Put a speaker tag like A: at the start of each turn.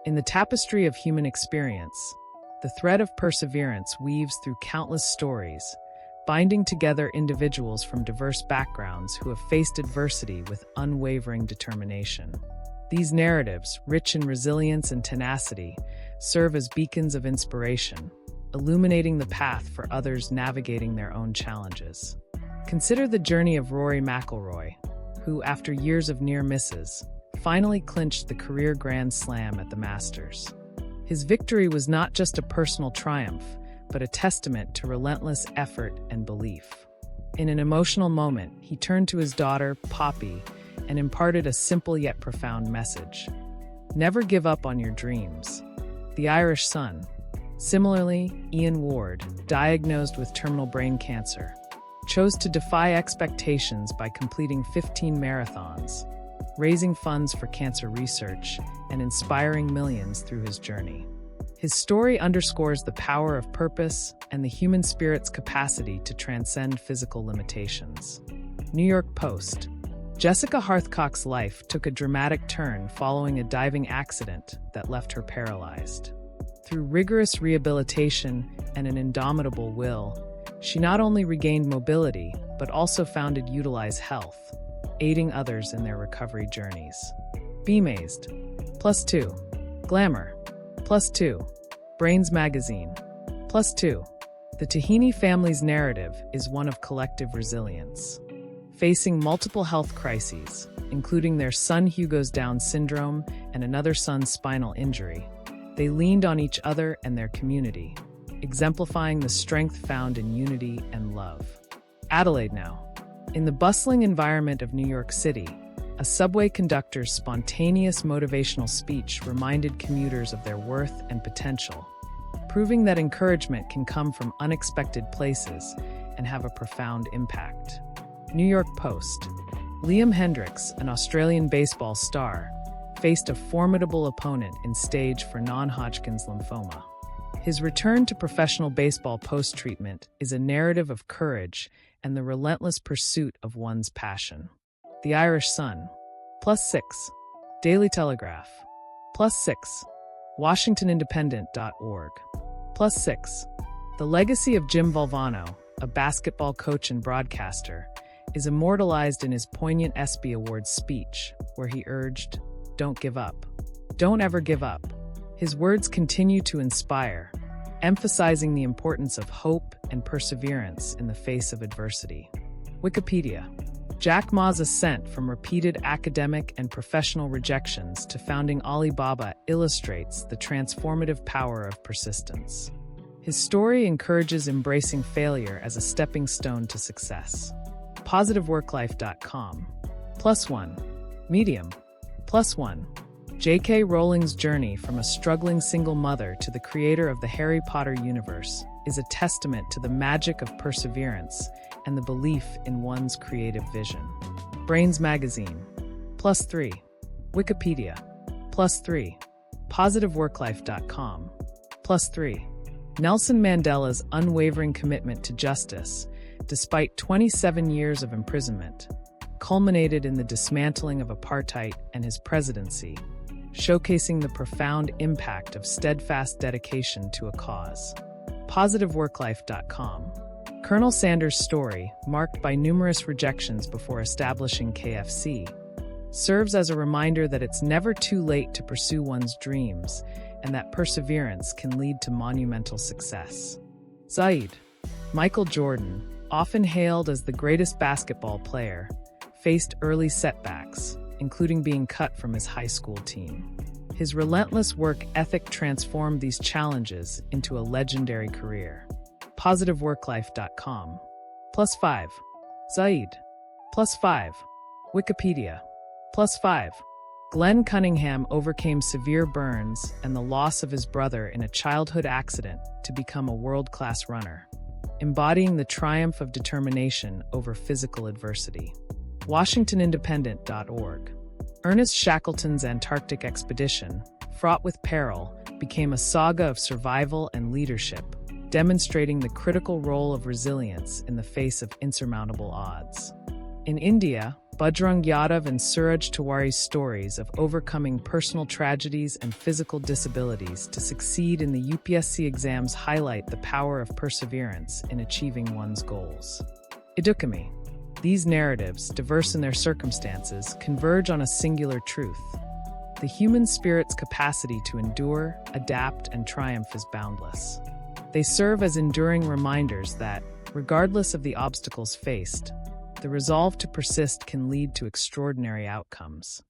A: In the tapestry of human experience, the thread of perseverance weaves through countless stories, binding together individuals from diverse backgrounds who have faced adversity with unwavering determination. These narratives, rich in resilience and tenacity, serve as beacons of inspiration, illuminating the path for others navigating their own challenges. Consider the journey of Rory McIlroy, who, after years of near misses, finally clinched the career Grand Slam at the Masters. His victory was not just a personal triumph, but a testament to relentless effort and belief. In an emotional moment, he turned to his daughter, Poppy, and imparted a simple yet profound message. Never give up on your dreams. The Irish son. Similarly, Iain Ward, diagnosed with terminal brain cancer, chose to defy expectations by completing 15 marathons, raising funds for cancer research, and inspiring millions through his journey. His story underscores the power of purpose and the human spirit's capacity to transcend physical limitations. New York Post. Jessica Harthcock's life took a dramatic turn following a diving accident that left her paralyzed. Through rigorous rehabilitation and an indomitable will, she not only regained mobility, but also found it utilize health, aiding others in their recovery journeys. Beamazed. +2. Glamour. +2. Brains Magazine. +2. The Taheny family's narrative is one of collective resilience. Facing multiple health crises, including their son Hugo's Down syndrome and another son's spinal injury, they leaned on each other and their community, exemplifying the strength found in unity and love. Adelaide now. In the bustling environment of New York City, a subway conductor's spontaneous motivational speech reminded commuters of their worth and potential, proving that encouragement can come from unexpected places and have a profound impact. New York Post. Liam Hendriks, an Australian baseball star, faced a formidable opponent in stage for non-Hodgkin's lymphoma. His return to professional baseball post-treatment is a narrative of courage and the relentless pursuit of one's passion. The Irish Sun. +6. Daily Telegraph. +6. WashingtonIndependent.org. +6. The legacy of Jim Valvano, a basketball coach and broadcaster, is immortalized in his poignant ESPY Awards speech, where he urged, "Don't give up. Don't ever give up." His words continue to inspire, emphasizing the importance of hope and perseverance in the face of adversity. Wikipedia. Jack Ma's ascent from repeated academic and professional rejections to founding Alibaba illustrates the transformative power of persistence. His story encourages embracing failure as a stepping stone to success. PositiveWorkLife.com. +1. Medium. +1. J.K. Rowling's journey from a struggling single mother to the creator of the Harry Potter universe is a testament to the magic of perseverance and the belief in one's creative vision. Brains Magazine. +3. Wikipedia. +3. PositiveWorkLife.com. +3. Nelson Mandela's unwavering commitment to justice, despite 27 years of imprisonment, culminated in the dismantling of apartheid and his presidency, showcasing the profound impact of steadfast dedication to a cause. PositiveWorkLife.com. Colonel Sanders' story, marked by numerous rejections before establishing KFC, serves as a reminder that it's never too late to pursue one's dreams and that perseverance can lead to monumental success. Zaid. Michael Jordan, often hailed as the greatest basketball player, faced early setbacks, including being cut from his high school team. His relentless work ethic transformed these challenges into a legendary career. PositiveWorkLife.com. +5. Zaid. +5. Wikipedia. +5. Glenn Cunningham overcame severe burns and the loss of his brother in a childhood accident to become a world-class runner, embodying the triumph of determination over physical adversity. WashingtonIndependent.org. Ernest Shackleton's Antarctic expedition, fraught with peril, became a saga of survival and leadership, demonstrating the critical role of resilience in the face of insurmountable odds. In India, Bajrang Yadav and Suraj Tiwari's stories of overcoming personal tragedies and physical disabilities to succeed in the UPSC exams highlight the power of perseverance in achieving one's goals. Idukami. These narratives, diverse in their circumstances, converge on a singular truth. The human spirit's capacity to endure, adapt, and triumph is boundless. They serve as enduring reminders that, regardless of the obstacles faced, the resolve to persist can lead to extraordinary outcomes.